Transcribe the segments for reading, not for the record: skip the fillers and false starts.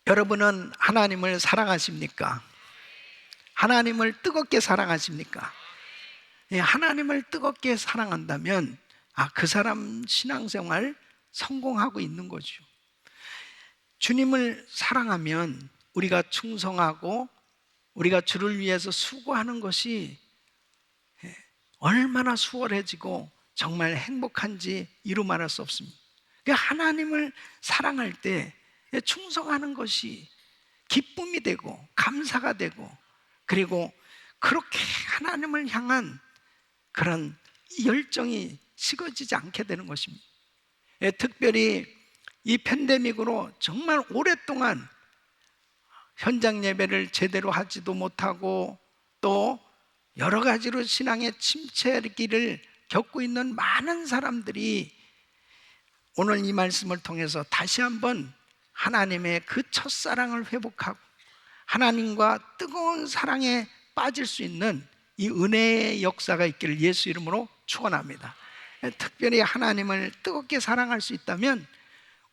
여러분은 하나님을 사랑하십니까? 하나님을 뜨겁게 사랑하십니까? 예, 하나님을 뜨겁게 사랑한다면 그 사람 신앙생활 성공하고 있는 거죠. 주님을 사랑하면 우리가 충성하고 우리가 주를 위해서 수고하는 것이 얼마나 수월해지고 정말 행복한지 이루 말할 수 없습니다. 하나님을 사랑할 때 충성하는 것이 기쁨이 되고 감사가 되고, 그리고 그렇게 하나님을 향한 그런 열정이 식어지지 않게 되는 것입니다. 특별히 이 팬데믹으로 정말 오랫동안 현장 예배를 제대로 하지도 못하고 또 여러 가지로 신앙의 침체기를 겪고 있는 많은 사람들이 오늘 이 말씀을 통해서 다시 한번 하나님의 그 첫사랑을 회복하고 하나님과 뜨거운 사랑에 빠질 수 있는 이 은혜의 역사가 있기를 예수 이름으로 축원합니다. 특별히 하나님을 뜨겁게 사랑할 수 있다면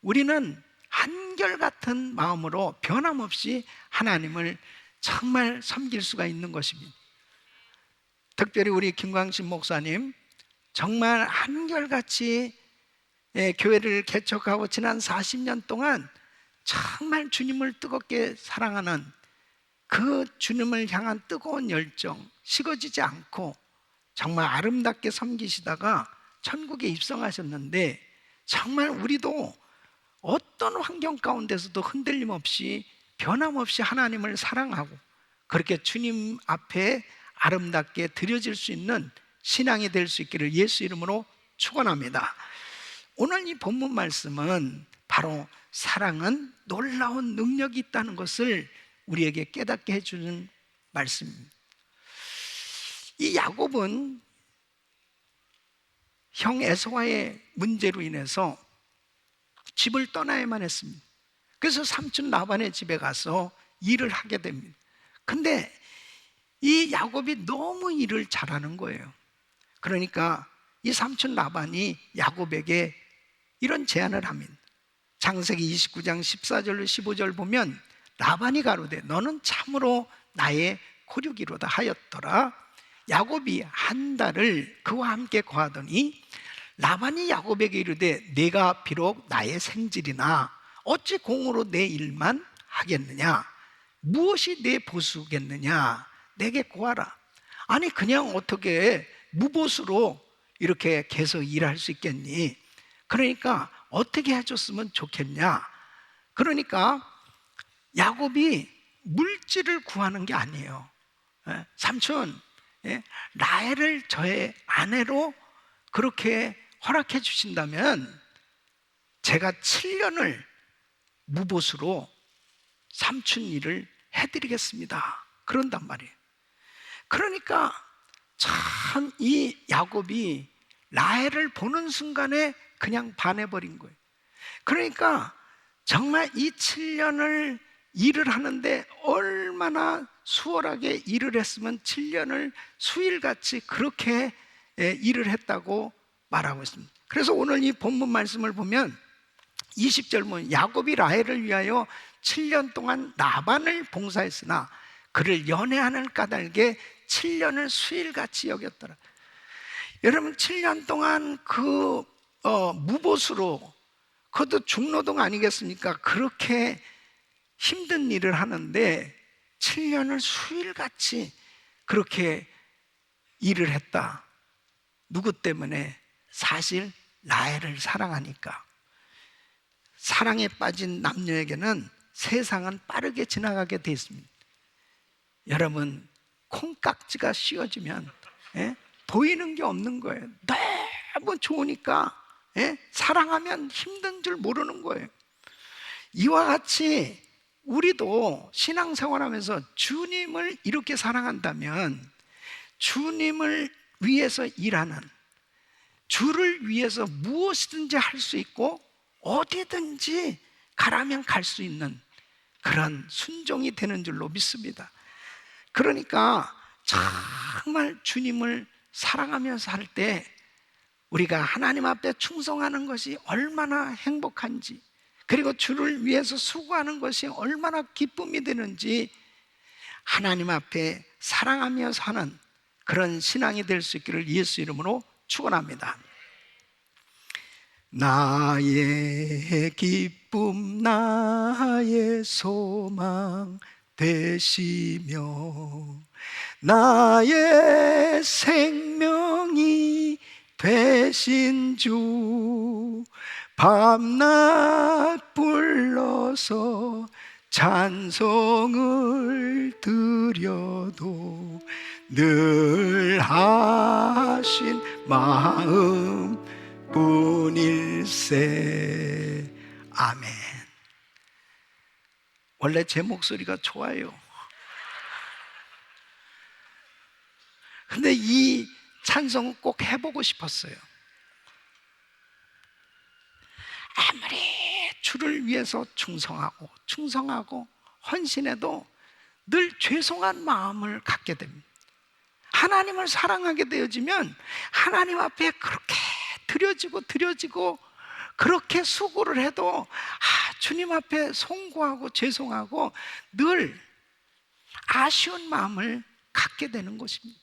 우리는 한결같은 마음으로 변함없이 하나님을 정말 섬길 수가 있는 것입니다. 특별히 우리 김광신 목사님 정말 한결같이 교회를 개척하고 지난 40년 동안 정말 주님을 뜨겁게 사랑하는 그 주님을 향한 뜨거운 열정 식어지지 않고 정말 아름답게 섬기시다가 천국에 입성하셨는데, 정말 우리도 어떤 환경 가운데서도 흔들림 없이 변함없이 하나님을 사랑하고 그렇게 주님 앞에 아름답게 드려질 수 있는 신앙이 될 수 있기를 예수 이름으로 축원합니다. 오늘 이 본문 말씀은 바로 사랑은 놀라운 능력이 있다는 것을 우리에게 깨닫게 해주는 말씀입니다. 이 야곱은 형 에서와의 문제로 인해서 집을 떠나야만 했습니다. 그래서 삼촌 라반의 집에 가서 일을 하게 됩니다. 근데 이 야곱이 너무 일을 잘하는 거예요. 그러니까 이 삼촌 라반이 야곱에게 이런 제안을 합니다. 창세기 29장 14절로 15절 보면 라반이 가로되 너는 참으로 나의 코육이로다 하였더라. 야곱이 한 달을 그와 함께 거하더니 라반이 야곱에게 이르되 내가 비록 나의 생질이나 어찌 공으로 내 일만 하겠느냐? 무엇이 내 보수겠느냐? 내게 구하라. 아니 그냥 어떻게 무보수로 이렇게 계속 일할 수 있겠니? 그러니까 어떻게 해줬으면 좋겠냐? 그러니까 야곱이 물질을 구하는 게 아니에요. 삼촌, 라헬을 저의 아내로 그렇게 허락해 주신다면 제가 7년을 무보수로 삼촌 일을 해드리겠습니다. 그런단 말이에요. 그러니까 참 이 야곱이 라헬을 보는 순간에 그냥 반해버린 거예요. 그러니까 정말 이 7년을 일을 하는데 얼마나 수월하게 일을 했으면 7년을 수일같이 그렇게 일을 했다고 말하고 있습니다. 그래서 오늘 이 본문 말씀을 보면 20절 보면 야곱이 라헬을 위하여 7년 동안 라반을 봉사했으나 그를 연애하는 까닭에 7년을 수일같이 여겼더라. 여러분 7년 동안 그 무보수로, 그것도 중노동 아니겠습니까? 그렇게 힘든 일을 하는데 7년을 수일같이 그렇게 일을 했다. 누구 때문에? 사실 라헬을 사랑하니까. 사랑에 빠진 남녀에게는 세상은 빠르게 지나가게 돼 있습니다. 여러분 콩깍지가 씌워지면 보이는 게 없는 거예요. 너무 좋으니까 사랑하면 힘든 줄 모르는 거예요. 이와 같이 우리도 신앙생활하면서 주님을 이렇게 사랑한다면 주님을 위해서 일하는, 주를 위해서 무엇이든지 할 수 있고 어디든지 가라면 갈 수 있는 그런 순종이 되는 줄로 믿습니다. 그러니까 정말 주님을 사랑하면서 할 때 우리가 하나님 앞에 충성하는 것이 얼마나 행복한지, 그리고 주를 위해서 수고하는 것이 얼마나 기쁨이 되는지 하나님 앞에 사랑하며 사는 그런 신앙이 될 수 있기를 예수 이름으로 축원합니다. 나의 기쁨 나의 소망 되시며 나의 생명이 되신 주 밤낮 불러서 찬송을 드려도 늘 하신 마음 뿐일세. 아멘. 원래 제 목소리가 좋아요. 근데 이 찬송은 꼭 해보고 싶었어요. 아무리 주를 위해서 충성하고 헌신해도 늘 죄송한 마음을 갖게 됩니다. 하나님을 사랑하게 되어지면 하나님 앞에 그렇게 드려지고 그렇게 수고를 해도 주님 앞에 송구하고 죄송하고 늘 아쉬운 마음을 갖게 되는 것입니다.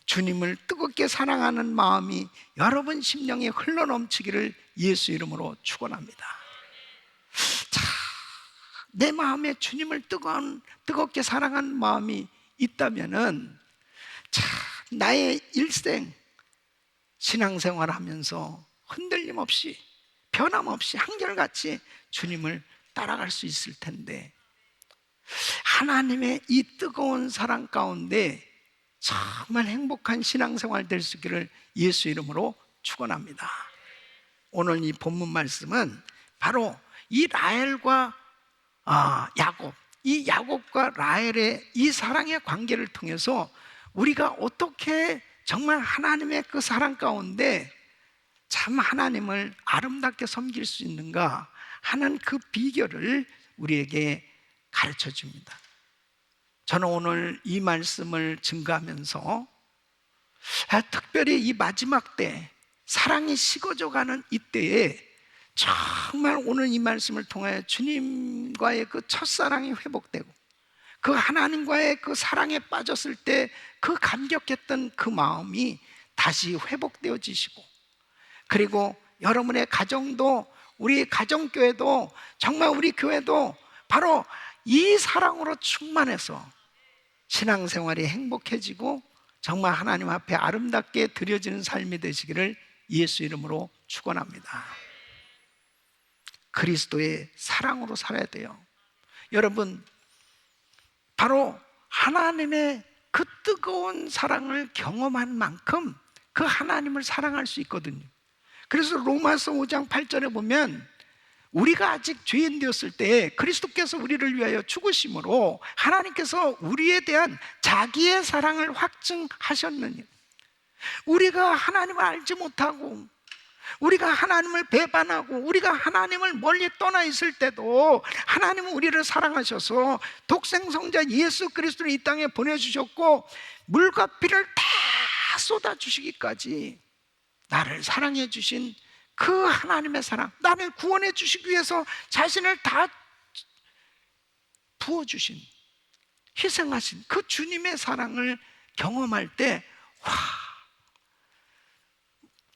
주님을 뜨겁게 사랑하는 마음이 여러분 심령에 흘러넘치기를 예수 이름으로 축원합니다. 자, 내 마음에 주님을 뜨겁게 사랑하는 마음이 있다면은 나의 일생 신앙생활을 하면서 흔들림 없이 변함없이 한결같이 주님을 따라갈 수 있을 텐데, 하나님의 이 뜨거운 사랑 가운데 정말 행복한 신앙생활 될 수 있기를 예수 이름으로 축원합니다. 오늘 이 본문 말씀은 바로 이 라헬과 야곱, 이 야곱과 라헬의 이 사랑의 관계를 통해서 우리가 어떻게 정말 하나님의 그 사랑 가운데 참 하나님을 아름답게 섬길 수 있는가 하는 그 비결을 우리에게 가르쳐 줍니다. 저는 오늘 이 말씀을 증거하면서 특별히 이 마지막 때 사랑이 식어져가는 이때에 정말 오늘 이 말씀을 통해 주님과의 그 첫사랑이 회복되고 그 하나님과의 그 사랑에 빠졌을 때 그 감격했던 그 마음이 다시 회복되어지시고, 그리고 여러분의 가정도, 우리 가정교회도, 정말 우리 교회도 바로 이 사랑으로 충만해서 신앙생활이 행복해지고 정말 하나님 앞에 아름답게 드려지는 삶이 되시기를 예수 이름으로 축원합니다. 그리스도의 사랑으로 살아야 돼요. 여러분, 바로 하나님의 그 뜨거운 사랑을 경험한 만큼 그 하나님을 사랑할 수 있거든요. 그래서 로마서 5장 8절에 보면 우리가 아직 죄인 되었을 때 그리스도께서 우리를 위하여 죽으심으로 하나님께서 우리에 대한 자기의 사랑을 확증하셨느니, 우리가 하나님을 알지 못하고 우리가 하나님을 배반하고 우리가 하나님을 멀리 떠나 있을 때도 하나님은 우리를 사랑하셔서 독생성자 예수 그리스도를 이 땅에 보내주셨고 물과 피를 다 쏟아주시기까지 나를 사랑해 주신 그 하나님의 사랑, 나를 구원해 주시기 위해서 자신을 다 부어주신, 희생하신 그 주님의 사랑을 경험할 때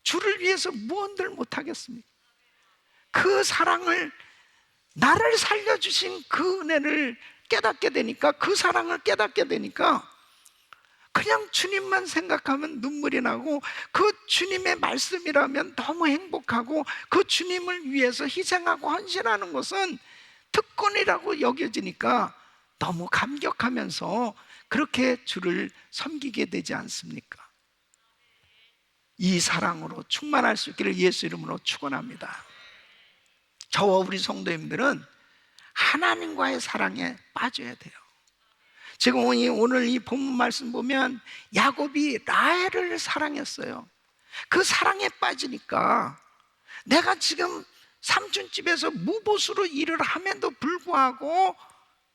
주를 위해서 무언들 못하겠습니까? 그 사랑을, 나를 살려주신 그 은혜를 깨닫게 되니까, 그 사랑을 깨닫게 되니까 그냥 주님만 생각하면 눈물이 나고, 그 주님의 말씀이라면 너무 행복하고, 그 주님을 위해서 희생하고 헌신하는 것은 특권이라고 여겨지니까 너무 감격하면서 그렇게 주를 섬기게 되지 않습니까? 이 사랑으로 충만할 수 있기를 예수 이름으로 축원합니다. 저와 우리 성도님들은 하나님과의 사랑에 빠져야 돼요. 지금 오늘 이 본문 말씀 보면 야곱이 라헬을 사랑했어요. 그 사랑에 빠지니까 내가 지금 삼촌집에서 무보수로 일을 함에도 불구하고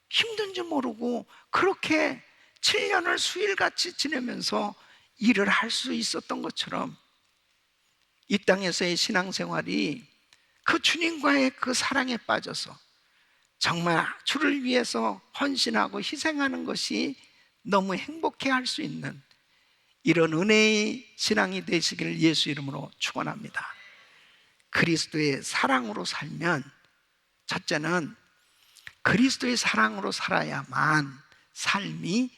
힘든지 모르고 그렇게 7년을 수일같이 지내면서 일을 할 수 있었던 것처럼 이 땅에서의 신앙생활이 그 주님과의 그 사랑에 빠져서 정말 주를 위해서 헌신하고 희생하는 것이 너무 행복해 할 수 있는 이런 은혜의 신앙이 되시기를 예수 이름으로 축원합니다. 그리스도의 사랑으로 살면, 첫째는 그리스도의 사랑으로 살아야만 삶이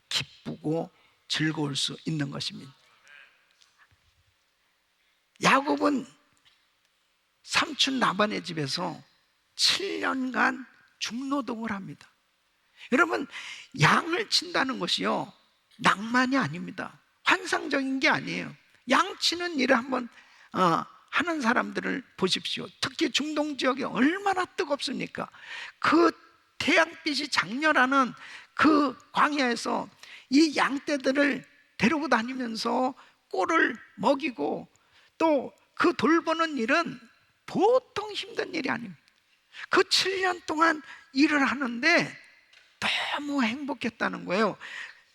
기쁘고 즐거울 수 있는 것입니다. 야곱은 삼촌 라반의 집에서 7년간 중노동을 합니다. 여러분, 양을 친다는 것이요, 낭만이 아닙니다. 환상적인 게 아니에요. 양 치는 일을 한번 하는 사람들을 보십시오. 특히 중동 지역이 얼마나 뜨겁습니까? 그 태양빛이 장렬하는 그 광야에서 이 양떼들을 데리고 다니면서 꼴을 먹이고 또 그 돌보는 일은 보통 힘든 일이 아닙니다. 그 7년 동안 일을 하는데 너무 행복했다는 거예요.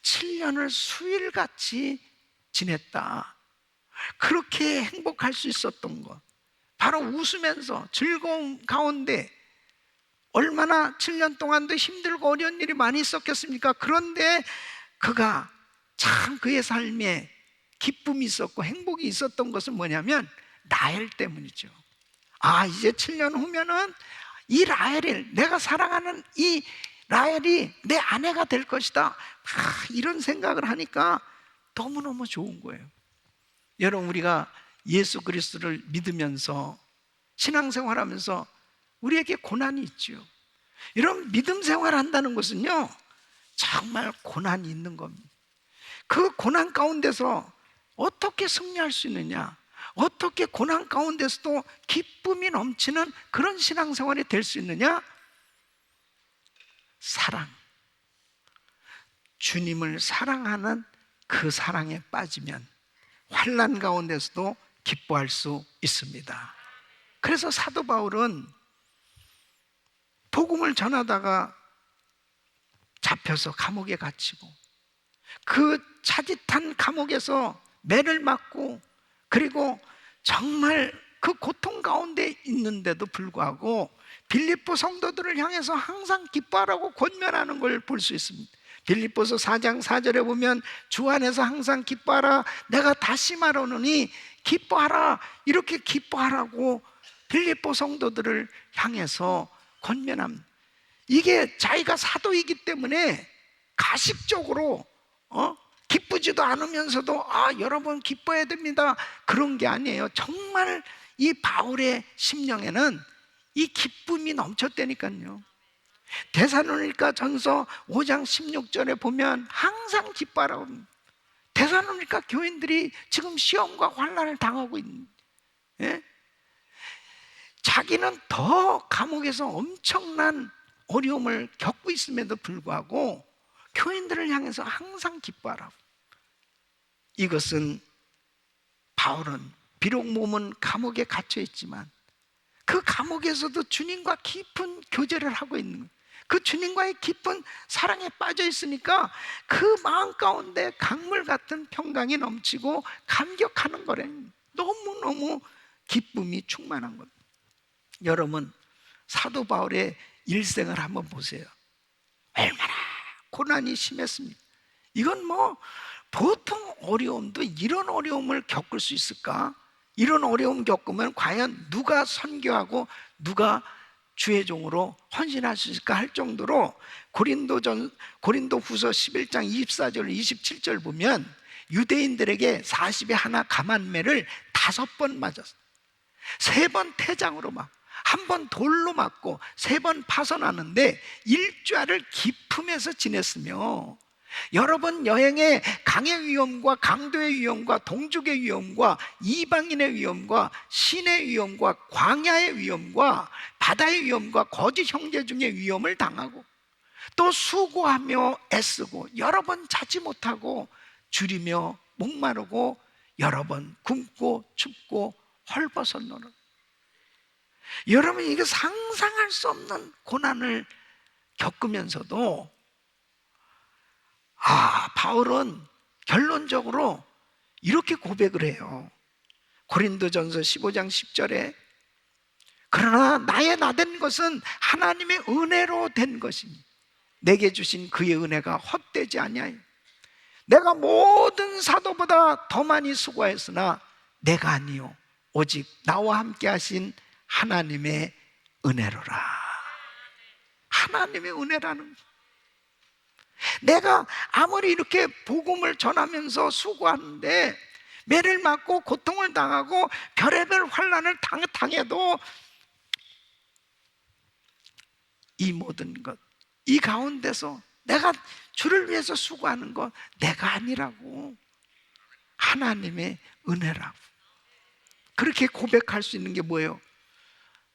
7년을 수일같이 지냈다. 그렇게 행복할 수 있었던 것, 바로 웃으면서 즐거움 가운데, 얼마나 7년 동안도 힘들고 어려운 일이 많이 있었겠습니까? 그런데 그가 참 그의 삶에 기쁨이 있었고 행복이 있었던 것은 뭐냐면 라헬 때문이죠. 이제 7년 후면은 이 라헬을, 내가 사랑하는 이 라헬이 내 아내가 될 것이다, 이런 생각을 하니까 너무너무 좋은 거예요. 여러분, 우리가 예수 그리스도를 믿으면서 신앙생활하면서 우리에게 고난이 있죠. 여러분, 믿음 생활한다는 것은요, 정말 고난이 있는 겁니다. 그 고난 가운데서 어떻게 승리할 수 있느냐, 어떻게 고난 가운데서도 기쁨이 넘치는 그런 신앙생활이 될 수 있느냐? 사랑, 주님을 사랑하는 그 사랑에 빠지면 환난 가운데서도 기뻐할 수 있습니다. 그래서 사도 바울은 복음을 전하다가 잡혀서 감옥에 갇히고, 그 차짓한 감옥에서 매를 맞고, 그리고 정말 그 고통 가운데 있는데도 불구하고 빌립보 성도들을 향해서 항상 기뻐하라고 권면하는 걸 볼 수 있습니다. 빌립보서 4장 4절에 보면 주 안에서 항상 기뻐하라, 내가 다시 말하노니 기뻐하라, 이렇게 기뻐하라고 빌립보 성도들을 향해서 권면합니다. 이게 자기가 사도이기 때문에 가식적으로 기쁘지도 않으면서도 여러분 기뻐해야 됩니다, 그런 게 아니에요. 정말 이 바울의 심령에는 이 기쁨이 넘쳤다니까요. 데살로니가 전서 5장 16절에 보면 항상 기뻐하라고 합니다. 데살로니가 교인들이 지금 시험과 환난을 당하고 있는, 자기는 더 감옥에서 엄청난 어려움을 겪고 있음에도 불구하고 교인들을 향해서 항상 기뻐하라고. 이것은 바울은 비록 몸은 감옥에 갇혀 있지만 그 감옥에서도 주님과 깊은 교제를 하고 있는 거예요. 그 주님과의 깊은 사랑에 빠져 있으니까 그 마음 가운데 강물 같은 평강이 넘치고 감격하는 거래. 너무너무 기쁨이 충만한 겁니다. 여러분, 사도 바울의 일생을 한번 보세요. 얼마나 고난이 심했습니까? 이건 뭐 보통 어려움도 이런 어려움을 겪을 수 있을까? 이런 어려움 겪으면 과연 누가 선교하고 누가 주의 종으로 헌신할 수 있을까 할 정도로 고린도후서 11장 24절 27절 보면 유대인들에게 40에 하나 감한매를 5번 맞았어요. 3번 태장으로 맞고, 1번 돌로 맞고, 3번 파선하는데 일주일을 기품에서 지냈으며, 여러 번 여행에 강의 위험과 강도의 위험과 동족의 위험과 이방인의 위험과 신의 위험과 광야의 위험과 바다의 위험과 거짓 형제 중의 위험을 당하고, 또 수고하며 애쓰고 여러 번 자지 못하고 줄이며 목마르고 여러 번 굶고 춥고 헐벗었노라. 여러분, 이게 상상할 수 없는 고난을 겪으면서도 바울은 결론적으로 이렇게 고백을 해요. 고린도전서 15장 10절에 그러나 나의 나된 것은 하나님의 은혜로 된 것이니 내게 주신 그의 은혜가 헛되지 아니하여 내가 모든 사도보다 더 많이 수고하였으나 내가 아니요 오직 나와 함께 하신 하나님의 은혜로라. 하나님의 은혜라는, 내가 아무리 이렇게 복음을 전하면서 수고하는데 매를 맞고 고통을 당하고 별의별 환난을 당해도 이 모든 것, 이 가운데서 내가 주를 위해서 수고하는 것 내가 아니라고, 하나님의 은혜라고. 그렇게 고백할 수 있는 게 뭐예요?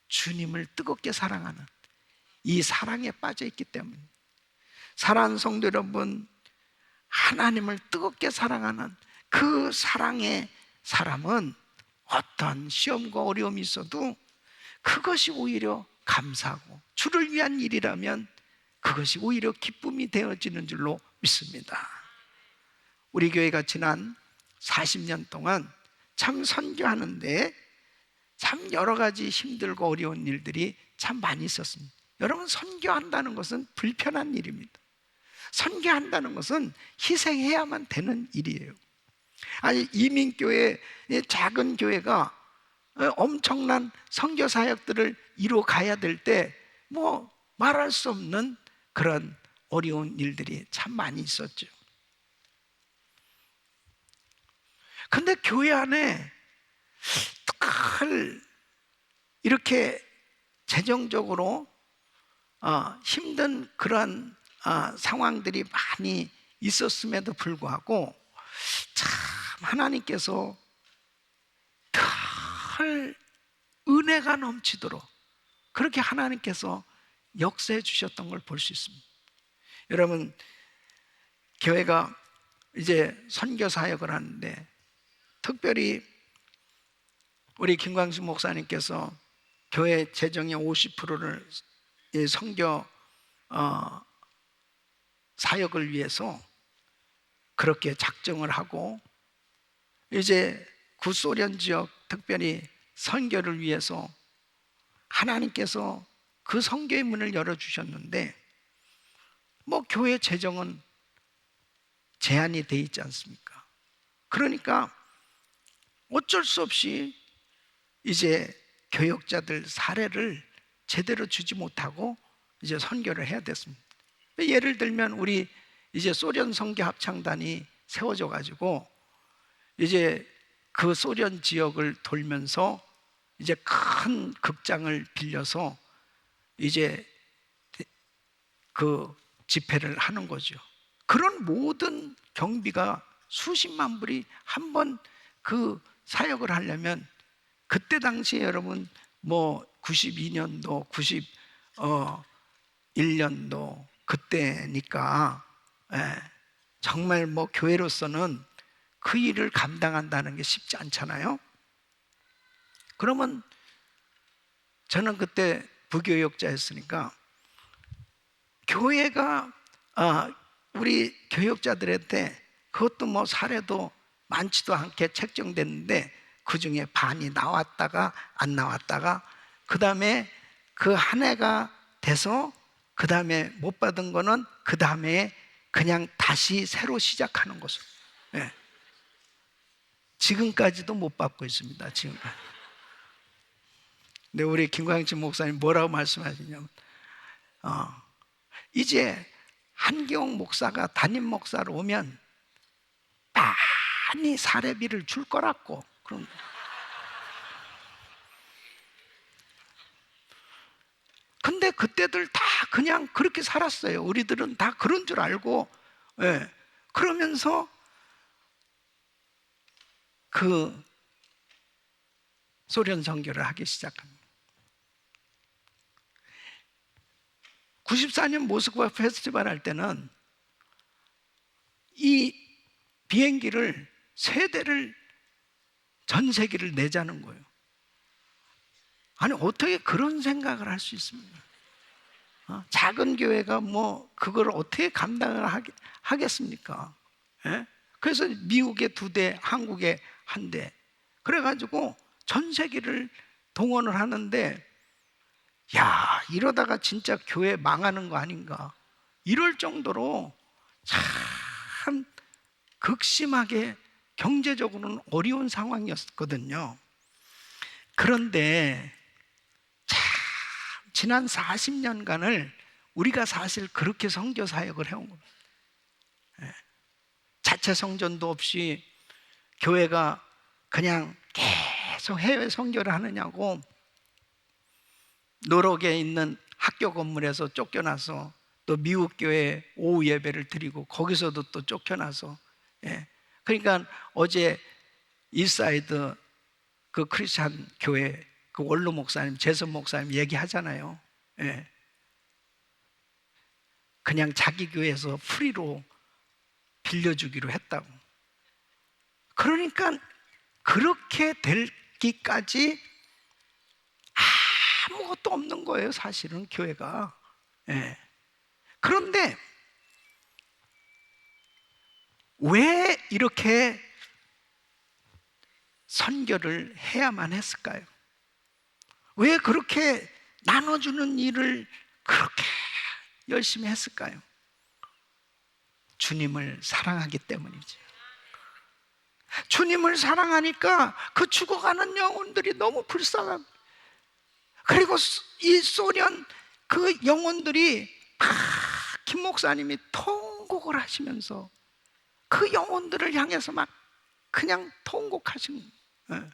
주님을 뜨겁게 사랑하는 이 사랑에 빠져 있기 때문에. 사랑하는 성도 여러분, 하나님을 뜨겁게 사랑하는 그 사랑의 사람은 어떤 시험과 어려움이 있어도 그것이 오히려 감사하고 주를 위한 일이라면 그것이 오히려 기쁨이 되어지는 줄로 믿습니다. 우리 교회가 지난 40년 동안 참 선교하는데 참 여러 가지 힘들고 어려운 일들이 참 많이 있었습니다. 여러분, 선교한다는 것은 불편한 일입니다. 선교한다는 것은 희생해야만 되는 일이에요. 아니, 이민교회, 작은 교회가 엄청난 선교 사역들을 이루어 가야 될 때 뭐 말할 수 없는 그런 어려운 일들이 참 많이 있었죠. 근데 교회 안에 늘 이렇게 재정적으로 힘든 그런 상황들이 많이 있었음에도 불구하고 참 하나님께서 늘 은혜가 넘치도록 그렇게 하나님께서 역사해 주셨던 걸 볼 수 있습니다. 여러분, 교회가 이제 선교 사역을 하는데 특별히 우리 김광식 목사님께서 교회 재정의 50%를 선교 사역을 위해서 그렇게 작정을 하고 이제 구소련 지역 특별히 선교를 위해서 하나님께서 그 선교의 문을 열어주셨는데 뭐 교회 재정은 제한이 돼 있지 않습니까? 그러니까 어쩔 수 없이 이제 교역자들 사례를 제대로 주지 못하고 이제 선교를 해야 됐습니다. 예를 들면 우리 이제 소련 선교 합창단이 세워져 가지고 이제 그 소련 지역을 돌면서 이제 큰 극장을 빌려서 이제 그 집회를 하는 거죠. 그런 모든 경비가 수십만 불이 한 번 그 사역을 하려면 그때 당시에 여러분 뭐 92년도 91년도 그때니까 정말 뭐 교회로서는 그 일을 감당한다는 게 쉽지 않잖아요. 그러면 저는 그때 부교역자였으니까 교회가 우리 교역자들한테 그것도 뭐 사례도 많지도 않게 책정됐는데 그 중에 반이 나왔다가 안 나왔다가 그 다음에 그 한 해가 돼서 그 다음에 못 받은 거는 그 다음에 그냥 다시 새로 시작하는 것으로. 지금까지도 못 받고 있습니다. 지금까지. 근데 우리 김광진 목사님 뭐라고 말씀하시냐면 이제 한기홍 목사가 담임 목사로 오면 많이 사례비를 줄 거라고. 그럼 근데 그때들 다 그냥 그렇게 살았어요. 우리들은 다 그런 줄 알고 그러면서 그 소련 선교를 하기 시작합니다. 94년 모스크바 페스티벌 할 때는 이 비행기를 3대를 전세기를 내자는 거예요. 아니 어떻게 그런 생각을 할 수 있습니까? 작은 교회가 뭐 그걸 어떻게 감당을 하겠습니까? 그래서 미국에 2대, 한국에 1대, 그래가지고 전세기를 동원을 하는데 야, 이러다가 진짜 교회 망하는 거 아닌가, 이럴 정도로 참 극심하게 경제적으로는 어려운 상황이었거든요. 그런데 참 지난 40년간을 우리가 사실 그렇게 선교 사역을 해온 겁니다. 자체 성전도 없이 교회가 그냥 계속 해외 선교를 하느냐고 노력에 있는 학교 건물에서 쫓겨나서 또 미국 교회에 오후 예배를 드리고 거기서도 또 쫓겨나서, 그러니까 어제 이사이드 그 크리스찬 교회 그 원로 목사님, 재선 목사님 얘기하잖아요. 그냥 자기 교회에서 프리로 빌려주기로 했다고. 그러니까 그렇게 되기까지 아무것도 없는 거예요, 사실은 교회가. 그런데 왜 이렇게 선교를 해야만 했을까요? 왜 그렇게 나눠주는 일을 그렇게 열심히 했을까요? 주님을 사랑하기 때문이죠. 주님을 사랑하니까 그 죽어가는 영혼들이 너무 불쌍한, 그리고 이 소련 그 영혼들이 김 목사님이 통곡을 하시면서 그 영혼들을 향해서 막 그냥 통곡하신 거예요.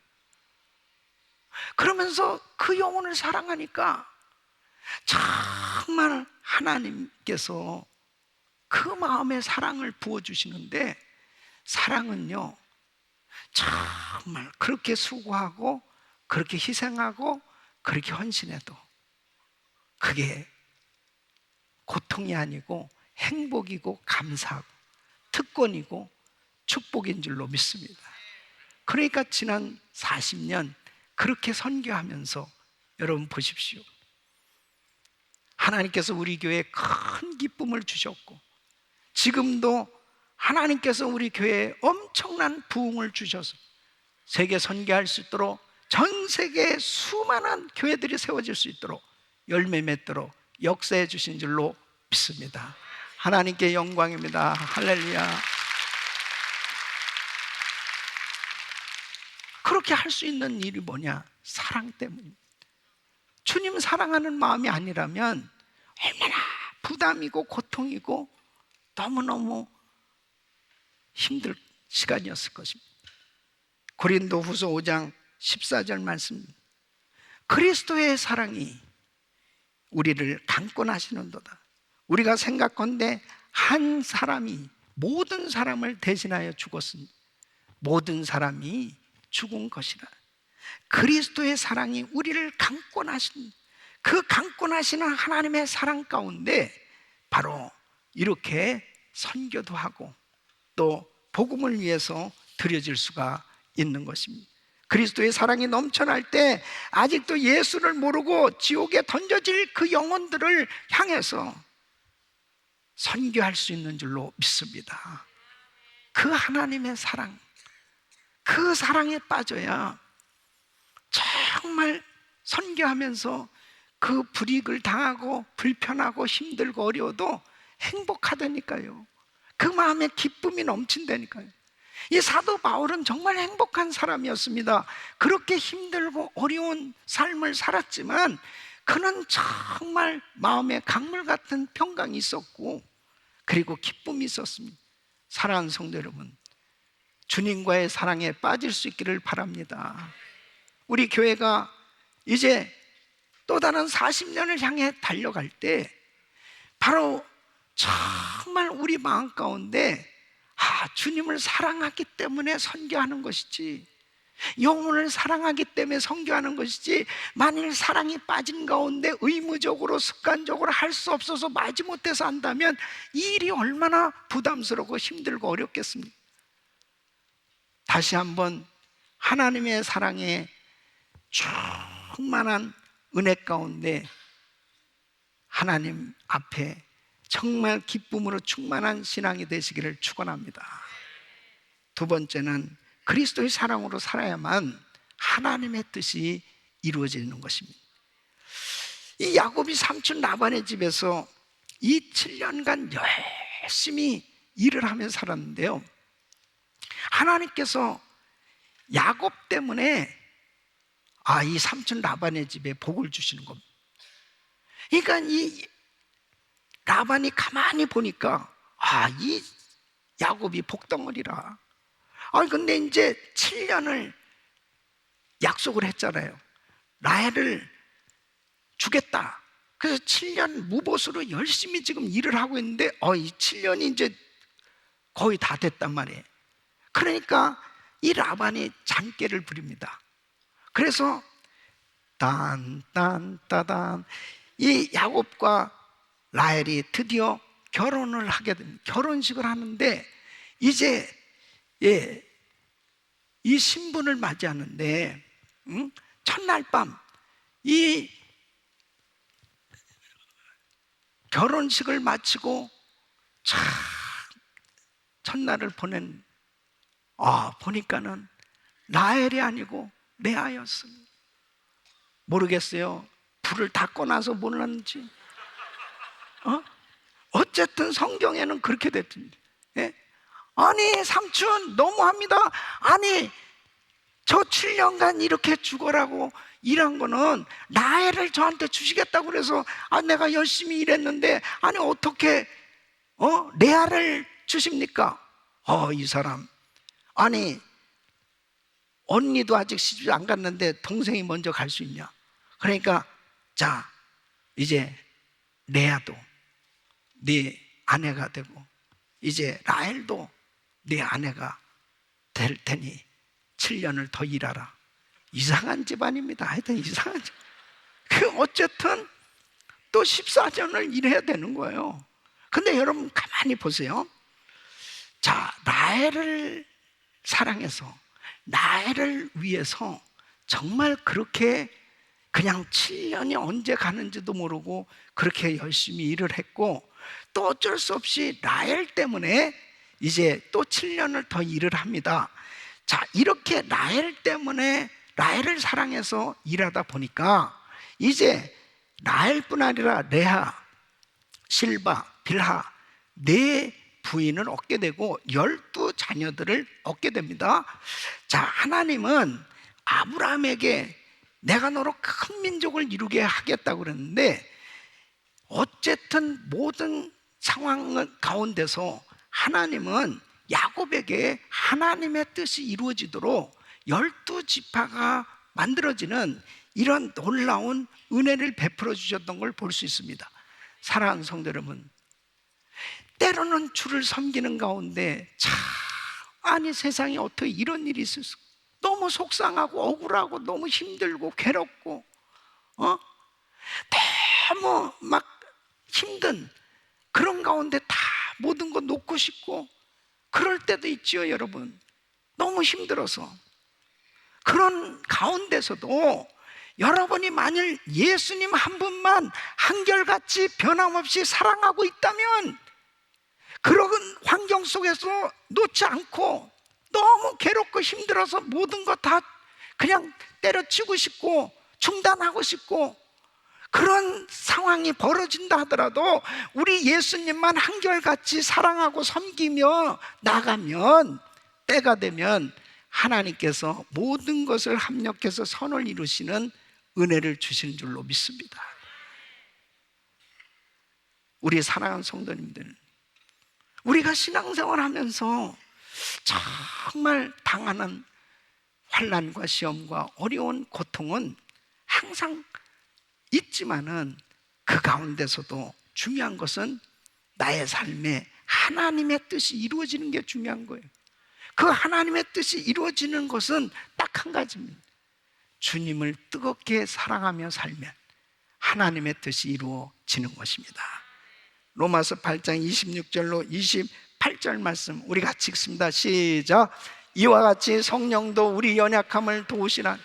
그러면서 그 영혼을 사랑하니까 정말 하나님께서 그 마음에 사랑을 부어주시는데, 사랑은요 정말 그렇게 수고하고 그렇게 희생하고 그렇게 헌신해도 그게 고통이 아니고 행복이고 감사하고 특권이고 축복인 줄로 믿습니다. 그러니까 지난 40년 그렇게 선교하면서 여러분 보십시오. 하나님께서 우리 교회에 큰 기쁨을 주셨고 지금도 하나님께서 우리 교회에 엄청난 부흥을 주셔서 세계 선교할 수 있도록, 전 세계에 수많은 교회들이 세워질 수 있도록 열매 맺도록 역사해 주신 줄로 믿습니다. 하나님께 영광입니다. 할렐루야. 그렇게 할 수 있는 일이 뭐냐? 사랑 때문입니다. 주님 사랑하는 마음이 아니라면 얼마나 부담이고 고통이고 너무너무 힘들 시간이었을 것입니다. 고린도후서 5장 14절 말씀, 그리스도의 사랑이 우리를 강권하시는도다. 우리가 생각건대 한 사람이 모든 사람을 대신하여 죽었으니 모든 사람이 죽은 것이라. 그리스도의 사랑이 우리를 강권하신, 그 강권하시는 하나님의 사랑 가운데 바로 이렇게 선교도 하고 또 복음을 위해서 드려질 수가 있는 것입니다. 그리스도의 사랑이 넘쳐날 때 아직도 예수를 모르고 지옥에 던져질 그 영혼들을 향해서 선교할 수 있는 줄로 믿습니다. 그 하나님의 사랑, 그 사랑에 빠져야 정말 선교하면서 그 불이익을 당하고 불편하고 힘들고 어려워도 행복하다니까요. 그 마음에 기쁨이 넘친다니까요. 이 사도 바울은 정말 행복한 사람이었습니다. 그렇게 힘들고 어려운 삶을 살았지만 그는 정말 마음에 강물 같은 평강이 있었고 그리고 기쁨이 있었습니다. 사랑하는 성도 여러분, 주님과의 사랑에 빠질 수 있기를 바랍니다. 우리 교회가 이제 또 다른 40년을 향해 달려갈 때 바로 정말 우리 마음 가운데 주님을 사랑하기 때문에 선교하는 것이지, 영혼을 사랑하기 때문에 선교하는 것이지, 만일 사랑이 빠진 가운데 의무적으로 습관적으로 할 수 없어서 마지못해서 한다면 이 일이 얼마나 부담스럽고 힘들고 어렵겠습니까? 다시 한번 하나님의 사랑에 충만한 은혜 가운데 하나님 앞에 정말 기쁨으로 충만한 신앙이 되시기를 축원합니다. 두 번째는 그리스도의 사랑으로 살아야만 하나님의 뜻이 이루어지는 것입니다. 이 야곱이 삼촌 라반의 집에서 이 7년간 열심히 일을 하며 살았는데요, 하나님께서 야곱 때문에 이 삼촌 라반의 집에 복을 주시는 겁니다. 그러니까 이 라반이 가만히 보니까 이 야곱이 복덩어리라. 근데 이제 7년을 약속을 했잖아요. 라헬을 주겠다. 그래서 7년 무보수로 열심히 지금 일을 하고 있는데 이 7년이 이제 거의 다 됐단 말이에요. 그러니까 이 라반이 잔꾀를 부립니다. 그래서 딴딴따단 이 야곱과 라헬이 드디어 결혼을 하게 됩니다. 결혼식을 하는데 이제 이 신분을 맞이하는데 첫날 밤 이 결혼식을 마치고 참 첫날을 보낸 보니까는 라헬이 아니고 레아였습니다. 모르겠어요. 불을 다 꺼놔서 몰랐는지. 어쨌든 성경에는 그렇게 됐습니다. 아니 삼촌 너무합니다. 아니 저 7년간 이렇게 죽어라고 일한 거는 라헬을 저한테 주시겠다고 그래서 내가 열심히 일했는데 아니 어떻게 레아를 주십니까? 이 사람 아니 언니도 아직 시집 안 갔는데 동생이 먼저 갈 수 있냐? 그러니까 자 이제 레아도 네 아내가 되고 이제 라헬도 네 아내가 될 테니 7년을 더 일하라. 이상한 집안입니다. 하여튼 이상한 집. 어쨌든 또 14년을 일해야 되는 거예요. 근데 여러분 가만히 보세요. 자, 라헬을 사랑해서 라헬을 위해서 정말 그렇게 그냥 7년이 언제 가는지도 모르고 그렇게 열심히 일을 했고 또 어쩔 수 없이 라헬 때문에 이제 또 7년을 더 일을 합니다. 자, 이렇게 라헬 때문에 라헬을 사랑해서 일하다 보니까 이제 라헬뿐 아니라 레아, 실바, 빌하 네 부인을 얻게 되고 12자녀들을 얻게 됩니다. 자, 하나님은 아브라함에게 내가 너로 큰 민족을 이루게 하겠다고 그랬는데 어쨌든 모든 상황 가운데서 하나님은 야곱에게 하나님의 뜻이 이루어지도록 12지파가 만들어지는 이런 놀라운 은혜를 베풀어 주셨던 걸 볼 수 있습니다. 사랑하는 성도 여러분, 때로는 주를 섬기는 가운데 아니 세상에 어떻게 이런 일이 있을 수, 너무 속상하고 억울하고 너무 힘들고 괴롭고 너무 막 힘든 그런 가운데 다 모든 거 놓고 싶고 그럴 때도 있지요. 여러분 너무 힘들어서 그런 가운데서도 여러분이 만일 예수님 한 분만 한결같이 변함없이 사랑하고 있다면 그런 환경 속에서 놓지 않고 너무 괴롭고 힘들어서 모든 거 다 그냥 때려치고 싶고 중단하고 싶고 그런 상황이 벌어진다 하더라도 우리 예수님만 한결같이 사랑하고 섬기며 나가면 때가 되면 하나님께서 모든 것을 합력해서 선을 이루시는 은혜를 주시는 줄로 믿습니다. 우리 사랑하는 성도님들, 우리가 신앙생활 하면서 정말 당하는 환난과 시험과 어려운 고통은 항상 있지만은 그 가운데서도 중요한 것은 나의 삶에 하나님의 뜻이 이루어지는 게 중요한 거예요. 그 하나님의 뜻이 이루어지는 것은 딱 한 가지입니다. 주님을 뜨겁게 사랑하며 살면 하나님의 뜻이 이루어지는 것입니다. 로마서 8장 26절로 28절 말씀 우리 같이 읽습니다. 시작. 이와 같이 성령도 우리 연약함을 도우시나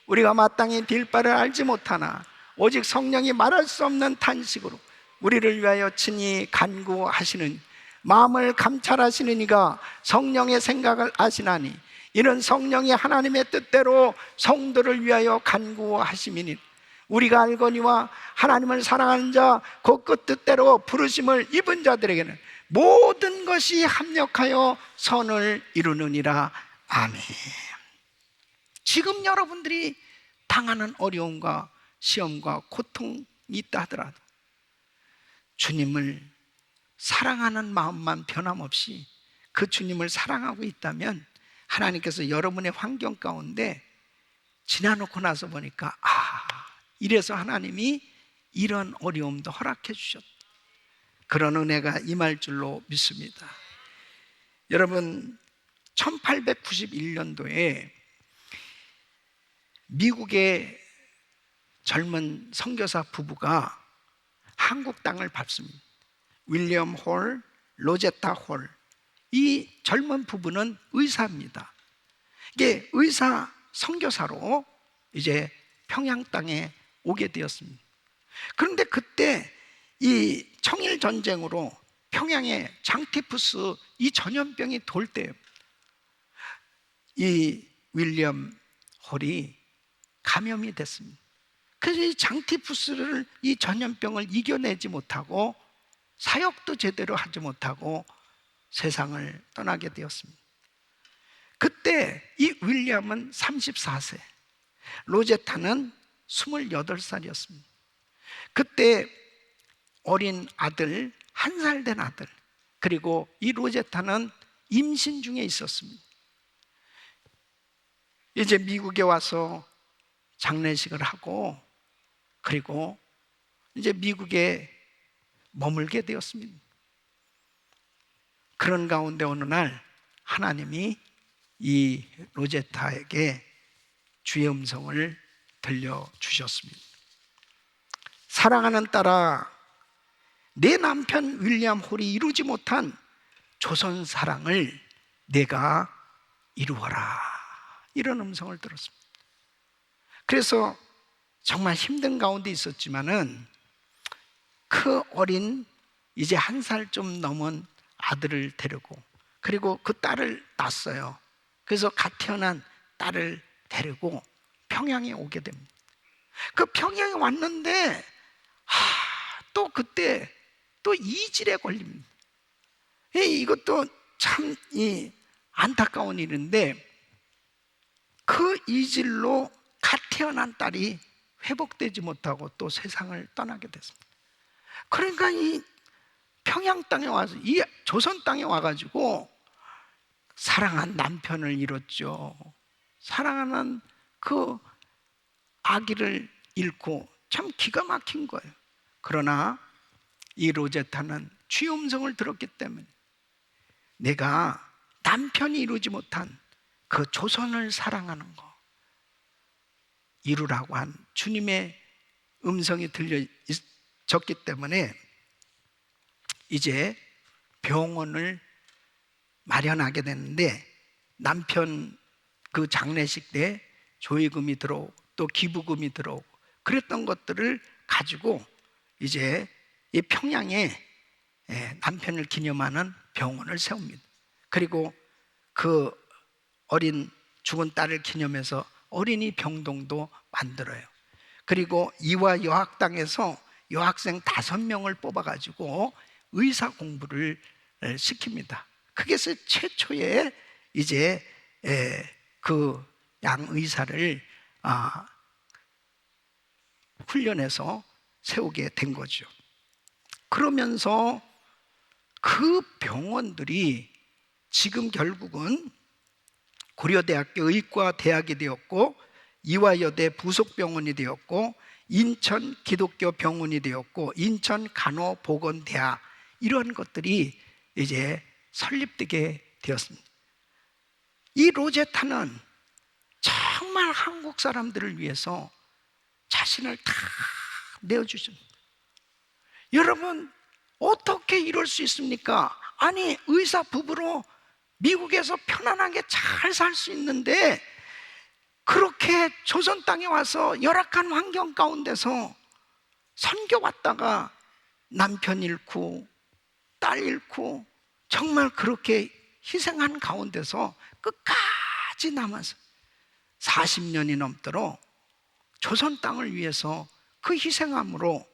우리가 마땅히 딜 바를 알지 못하나 오직 성령이 말할 수 없는 탄식으로 우리를 위하여 친히 간구하시는 마음을 감찰하시는 이가 성령의 생각을 아시나니 이는 성령이 하나님의 뜻대로 성도를 위하여 간구하심이니 우리가 알거니와 하나님을 사랑하는 자 곧 그 뜻대로 부르심을 입은 자들에게는 모든 것이 합력하여 선을 이루느니라. 아멘. 지금 여러분들이 당하는 어려움과 시험과 고통이 있다 하더라도 주님을 사랑하는 마음만 변함없이 그 주님을 사랑하고 있다면 하나님께서 여러분의 환경 가운데 지나놓고 나서 보니까 이래서 하나님이 이런 어려움도 허락해 주셨다, 그런 은혜가 임할 줄로 믿습니다. 여러분, 1891년도에 미국의 젊은 선교사 부부가 한국 땅을 밟습니다. 윌리엄 홀, 로제타 홀. 이 젊은 부부는 의사입니다. 이게 의사 선교사로 이제 평양 땅에 오게 되었습니다. 그런데 그때 이 청일 전쟁으로 평양에 장티푸스 이 전염병이 돌 때 이 윌리엄 홀이 감염이 됐습니다. 그래서 이 장티푸스를, 이 전염병을 이겨내지 못하고 사역도 제대로 하지 못하고 세상을 떠나게 되었습니다. 그때 이 윌리엄은 34세, 로제타는 28살이었습니다. 그때 어린 아들, 1살 된 아들, 그리고 이 로제타는 임신 중에 있었습니다. 이제 미국에 와서 장례식을 하고 그리고 이제 미국에 머물게 되었습니다. 그런 가운데 어느 날 하나님이 이 로제타에게 주의 음성을 들려주셨습니다. 사랑하는 딸아, 내 남편 윌리엄 홀이 이루지 못한 조선 사랑을 내가 이루어라, 이런 음성을 들었습니다. 그래서 정말 힘든 가운데 있었지만은 그 어린 이제 1살 좀 넘은 아들을 데리고 그리고 그 딸을 낳았어요. 그래서 갓 태어난 딸을 데리고 평양에 오게 됩니다. 그 평양에 왔는데 또 그때 또 이질에 걸립니다. 이것도 참 안타까운 일인데 그 이질로 갓 태어난 딸이 회복되지 못하고 또 세상을 떠나게 됐습니다. 그러니까 이 평양 땅에 와서, 이 조선 땅에 와가지고 사랑한 남편을 잃었죠. 사랑하는 그 아기를 잃고 참 기가 막힌 거예요. 그러나 이 로제타는 주의 음성을 들었기 때문에 내가 남편이 이루지 못한 그 조선을 사랑하는 거 이루라고 한 주님의 음성이 들려졌기 때문에 이제 병원을 마련하게 됐는데 남편 그 장례식 때 조의금이 들어오고 또 기부금이 들어오고 그랬던 것들을 가지고 이제 이 평양에 남편을 기념하는 병원을 세웁니다. 그리고 그 어린 죽은 딸을 기념해서 어린이 병동도 만들어요. 그리고 이화 여학당에서 여학생 5명을 뽑아가지고 의사 공부를 시킵니다. 그게서 최초의 이제 그 양의사를 훈련해서 세우게 된 거죠. 그러면서 그 병원들이 지금 결국은 고려대학교 의과대학이 되었고 이화여대 부속병원이 되었고 인천 기독교 병원이 되었고 인천 간호보건대학, 이런 것들이 이제 설립되게 되었습니다. 이 로제타는 정말 한국 사람들을 위해서 자신을 다 내어주십니다. 여러분, 어떻게 이럴 수 있습니까? 아니, 의사 부부로 미국에서 편안하게 잘 살 수 있는데 그렇게 조선 땅에 와서 열악한 환경 가운데서 선교 왔다가 남편 잃고 딸 잃고 정말 그렇게 희생한 가운데서 끝까지 남아서 40년이 넘도록 조선 땅을 위해서 그 희생함으로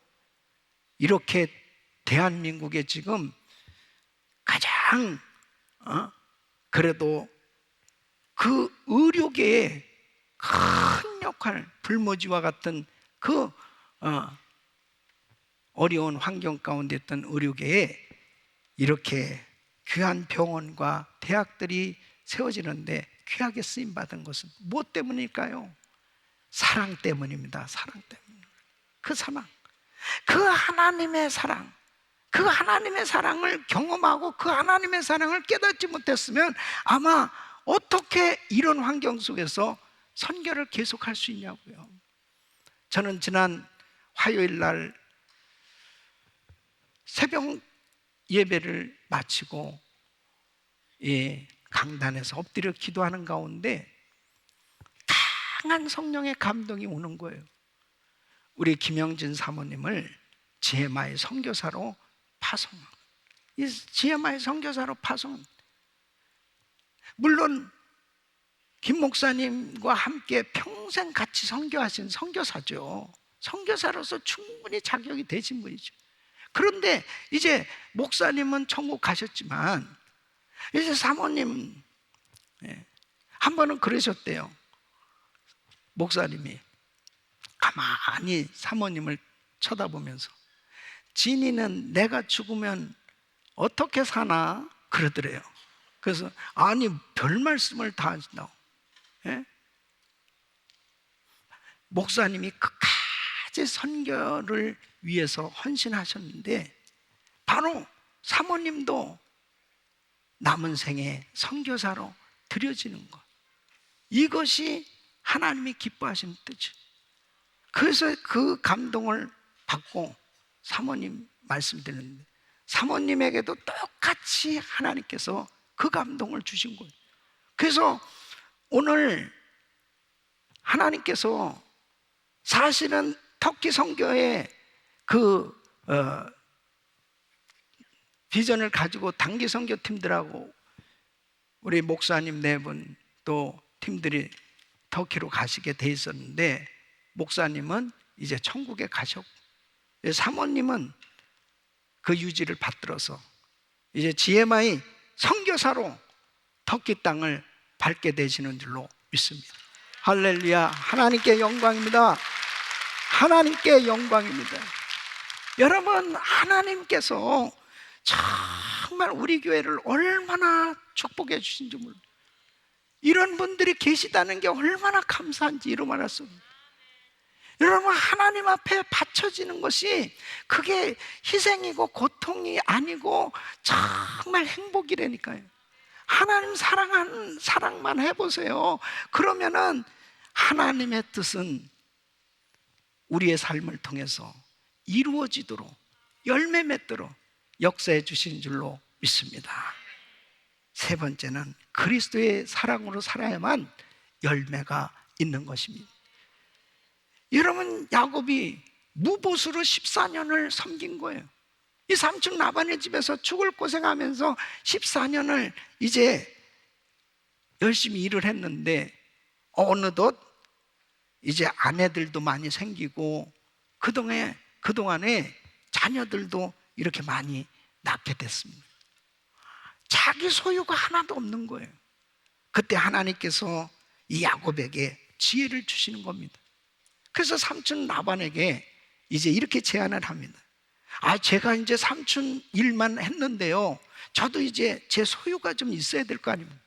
이렇게 대한민국에 지금 가장 그래도 그 의료계에 큰 역할, 불모지와 같은 그 어려운 환경 가운데 있던 의료계에 이렇게 귀한 병원과 대학들이 세워지는데 귀하게 쓰임받은 것은 무엇 때문일까요? 사랑 때문입니다. 사랑 때문. 그 사랑, 그 하나님의 사랑, 그 하나님의 사랑을 경험하고 그 하나님의 사랑을 깨닫지 못했으면 아마 어떻게 이런 환경 속에서 선교를 계속할 수 있냐고요. 저는 지난 화요일 날 새벽 예배를 마치고 강단에서 엎드려 기도하는 가운데 강한 성령의 감동이 오는 거예요. 우리 김영진 사모님을 GMI 선교사로 파송. 이 GMI 선교사로 파송. 물론 김 목사님과 함께 평생 같이 선교하신 선교사죠. 선교사로서 충분히 자격이 되신 분이죠. 그런데 이제 목사님은 천국 가셨지만 이제 사모님 한 번은 그러셨대요. 목사님이 가만히 사모님을 쳐다보면서 진이는 내가 죽으면 어떻게 사나 그러더래요. 그래서 아니 별 말씀을 다 하신다고. 목사님이 끝까지 선교를 위해서 헌신하셨는데 바로 사모님도 남은 생에 선교사로 드려지는 것, 이것이 하나님이 기뻐하시는 뜻이에요. 그래서 그 감동을 받고 사모님 말씀드렸는데 사모님에게도 똑같이 하나님께서 그 감동을 주신 거예요. 그래서 오늘 하나님께서 사실은 터키 선교의 그 비전을 가지고 단기 선교팀들하고 우리 목사님 4분 또 팀들이 터키로 가시게 돼 있었는데 목사님은 이제 천국에 가셨고 사모님은 그 유지를 받들어서 이제 GMI 선교사로 터키 땅을 밟게 되시는 줄로 믿습니다. 할렐루야. 하나님께 영광입니다. 하나님께 영광입니다. 여러분, 하나님께서 정말 우리 교회를 얼마나 축복해 주신지 몰라요. 이런 분들이 계시다는 게 얼마나 감사한지 이루 말할 수 없습니다. 여러분, 하나님 앞에 바쳐지는 것이 그게 희생이고 고통이 아니고 정말 행복이라니까요. 하나님 사랑하는 사랑만 해보세요. 그러면은 하나님의 뜻은 우리의 삶을 통해서 이루어지도록 열매 맺도록 역사해 주신 줄로 믿습니다. 세 번째는 그리스도의 사랑으로 살아야만 열매가 있는 것입니다. 여러분, 야곱이 무보수로 14년을 섬긴 거예요. 이 삼촌 라반의 집에서 죽을 고생하면서 14년을 이제 열심히 일을 했는데 어느덧 이제 아내들도 많이 생기고 그동안에 자녀들도 이렇게 많이 낳게 됐습니다. 자기 소유가 하나도 없는 거예요. 그때 하나님께서 이 야곱에게 지혜를 주시는 겁니다. 그래서 삼촌 라반에게 이제 이렇게 제안을 합니다. 제가 이제 삼촌 일만 했는데요, 저도 이제 제 소유가 좀 있어야 될 거 아닙니까?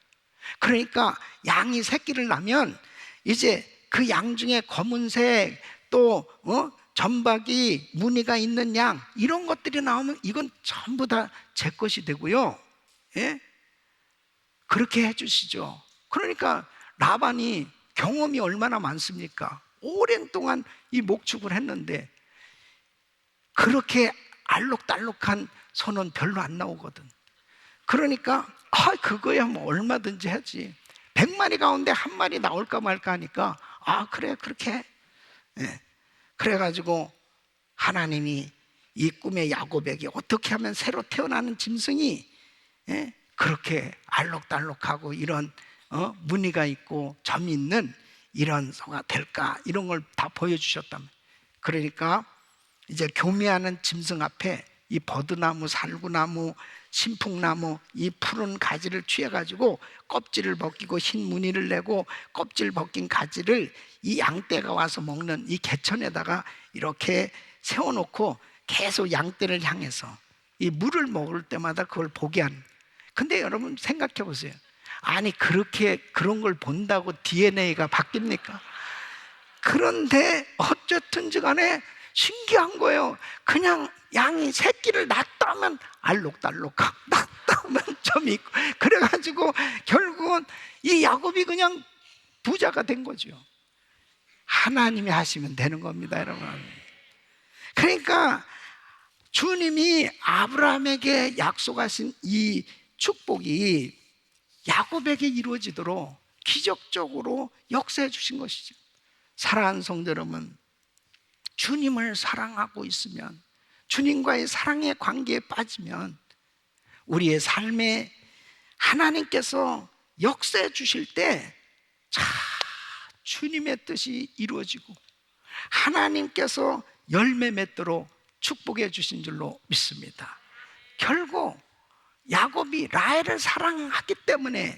그러니까 양이 새끼를 낳으면 이제 그 양 중에 검은색 또 점박이 무늬가 있는 양 이런 것들이 나오면 이건 전부 다 제 것이 되고요. 예? 그렇게 해주시죠. 그러니까 라반이 경험이 얼마나 많습니까? 오랜 동안 이 목축을 했는데 그렇게 알록달록한 소는 별로 안 나오거든. 그러니까 그거야 뭐 얼마든지 하지. 100마리 가운데 한 마리 나올까 말까 하니까 그래 그렇게 해. 예. 그래가지고 하나님이 이 꿈의 야곱에게 어떻게 하면 새로 태어나는 짐승이 그렇게 알록달록하고 이런 무늬가 있고 점이 있는 이런 소가 될까, 이런 걸 다 보여주셨다면 그러니까 이제 교미하는 짐승 앞에 이 버드나무, 살구나무, 신풍나무 이 푸른 가지를 취해가지고 껍질을 벗기고 흰 무늬를 내고 껍질 벗긴 가지를 이 양떼가 와서 먹는 이 개천에다가 이렇게 세워놓고 계속 양떼를 향해서 이 물을 먹을 때마다 그걸 보게 하는. 근데 여러분 생각해 보세요. 아니 그렇게 그런 걸 본다고 DNA가 바뀝니까? 그런데 어쨌든지 간에 신기한 거예요. 그냥 양이 새끼를 낳았다면 알록달록하고 낳았다면 좀 있고 그래가지고 결국은 이 야곱이 그냥 부자가 된 거죠. 하나님이 하시면 되는 겁니다, 여러분. 그러니까 주님이 아브라함에게 약속하신 이 축복이 야곱에게 이루어지도록 기적적으로 역사해 주신 것이죠. 사랑하는 성도 여러분, 주님을 사랑하고 있으면, 주님과의 사랑의 관계에 빠지면 우리의 삶에 하나님께서 역사해 주실 때 자, 주님의 뜻이 이루어지고 하나님께서 열매 맺도록 축복해 주신 줄로 믿습니다. 결국 야곱이 라헬을 사랑하기 때문에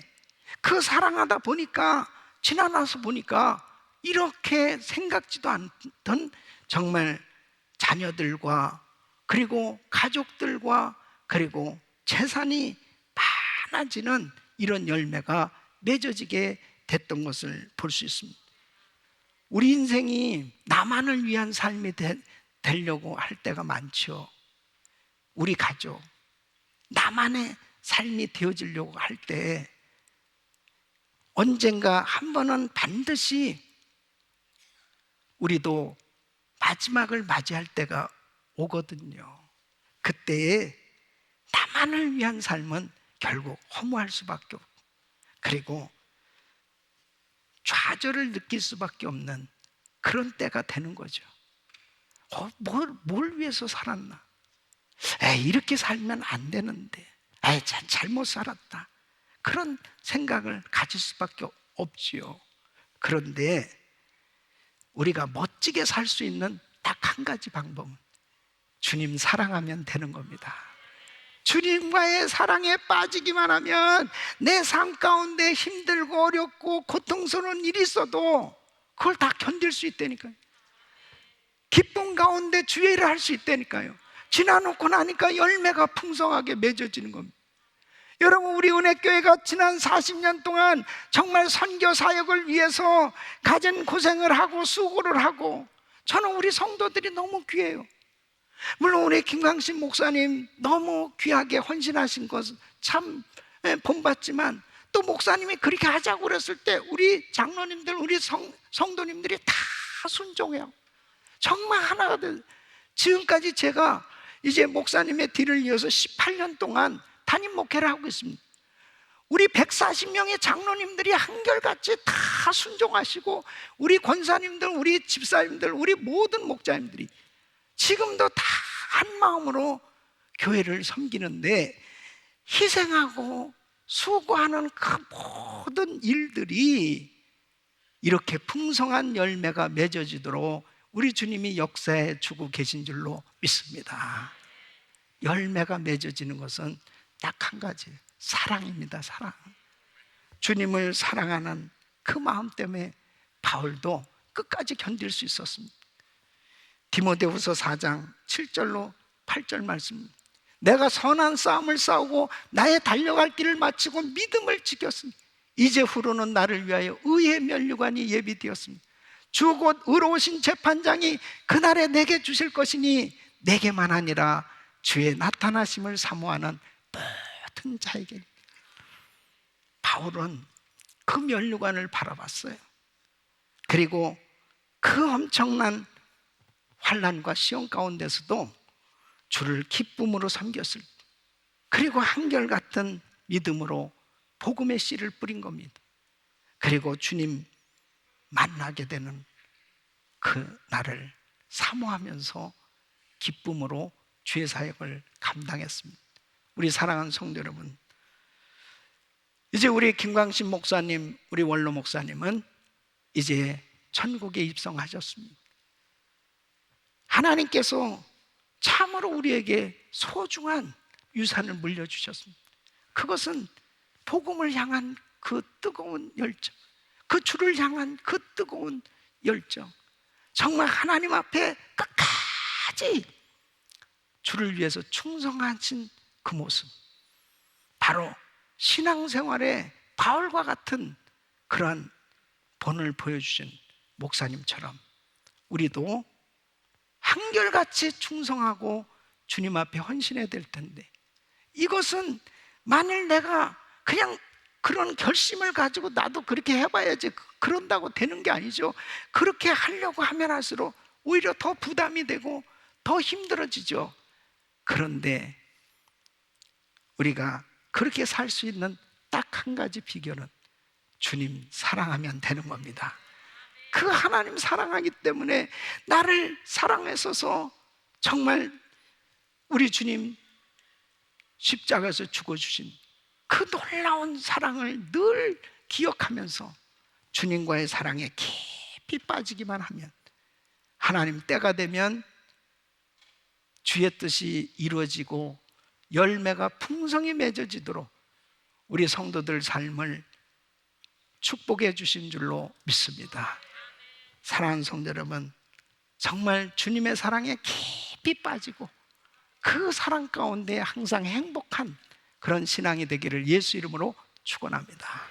그 사랑하다 보니까 지나나서 보니까 이렇게 생각지도 않던 정말 자녀들과 그리고 가족들과 그리고 재산이 많아지는 이런 열매가 맺어지게 됐던 것을 볼 수 있습니다. 우리 인생이 나만을 위한 삶이 되려고 할 때가 많죠. 우리 가족, 나만의 삶이 되어지려고 할 때 언젠가 한 번은 반드시 우리도 마지막을 맞이할 때가 오거든요. 그때에 나만을 위한 삶은 결국 허무할 수밖에 없고 그리고 좌절을 느낄 수밖에 없는 그런 때가 되는 거죠. 뭘 위해서 살았나? 이렇게 살면 안 되는데 잘못 살았다. 그런 생각을 가질 수밖에 없지요. 그런데 우리가 멋지게 살 수 있는 딱 한 가지 방법은 주님 사랑하면 되는 겁니다. 주님과의 사랑에 빠지기만 하면 내 삶 가운데 힘들고 어렵고 고통스러운 일이 있어도 그걸 다 견딜 수 있다니까요. 기쁨 가운데 주의 일을 할 수 있다니까요. 지나놓고 나니까 열매가 풍성하게 맺어지는 겁니다. 여러분, 우리 은혜교회가 지난 40년 동안 정말 선교 사역을 위해서 가진 고생을 하고 수고를 하고, 저는 우리 성도들이 너무 귀해요. 물론 우리 김광신 목사님 너무 귀하게 헌신하신 것은 참 본받지만, 또 목사님이 그렇게 하자고 그랬을 때 우리 장로님들, 우리 성도님들이 다 순종해요. 정말 하나가 돼. 지금까지 제가 이제 목사님의 뒤를 이어서 18년 동안 담임 목회를 하고 있습니다. 우리 140명의 장로님들이 한결같이 다 순종하시고, 우리 권사님들, 우리 집사님들, 우리 모든 목자님들이 지금도 다 한 마음으로 교회를 섬기는데, 희생하고 수고하는 그 모든 일들이 이렇게 풍성한 열매가 맺어지도록 우리 주님이 역사해 주고 계신 줄로 믿습니다. 열매가 맺어지는 것은 딱 한 가지, 사랑입니다. 사랑. 주님을 사랑하는 그 마음 때문에 바울도 끝까지 견딜 수 있었습니다. 디모데후서 4장 7절로 8절 말씀, 내가 선한 싸움을 싸우고 나의 달려갈 길을 마치고 믿음을 지켰습니다. 이제 후로는 나를 위하여 의의 면류관이 예비되었습니다. 주 곧 의로우신 재판장이 그날에 내게 주실 것이니 내게만 아니라 주의 나타나심을 사모하는 모든 자에게. 바울은 그 면류관을 바라봤어요. 그리고 그 엄청난 환난과 시험 가운데서도 주를 기쁨으로 섬겼을 때, 그리고 한결같은 믿음으로 복음의 씨를 뿌린 겁니다. 그리고 주님 만나게 되는 그 날을 사모하면서 기쁨으로 주의 사역을 감당했습니다. 우리 사랑하는 성도 여러분, 이제 우리 김광신 목사님, 우리 원로 목사님은 이제 천국에 입성하셨습니다. 하나님께서 참으로 우리에게 소중한 유산을 물려주셨습니다. 그것은 복음을 향한 그 뜨거운 열정, 그 주를 향한 그 뜨거운 열정, 정말 하나님 앞에 끝까지 주를 위해서 충성하신 그 모습, 바로 신앙생활의 바울과 같은 그러한 본을 보여주신 목사님처럼 우리도 한결같이 충성하고 주님 앞에 헌신해야 될 텐데, 이것은 만일 내가 그냥 그런 결심을 가지고 나도 그렇게 해봐야지 그런다고 되는 게 아니죠. 그렇게 하려고 하면 할수록 오히려 더 부담이 되고 더 힘들어지죠. 그런데 우리가 그렇게 살 수 있는 딱 한 가지 비결은 주님 사랑하면 되는 겁니다. 그 하나님 사랑하기 때문에 나를 사랑하셔서 정말 우리 주님 십자가에서 죽어주신 그 놀라운 사랑을 늘 기억하면서 주님과의 사랑에 깊이 빠지기만 하면, 하나님 때가 되면 주의 뜻이 이루어지고 열매가 풍성히 맺어지도록 우리 성도들 삶을 축복해 주신 줄로 믿습니다. 사랑하는 성도 여러분, 정말 주님의 사랑에 깊이 빠지고 그 사랑 가운데 항상 행복한 그런 신앙이 되기를 예수 이름으로 축원합니다.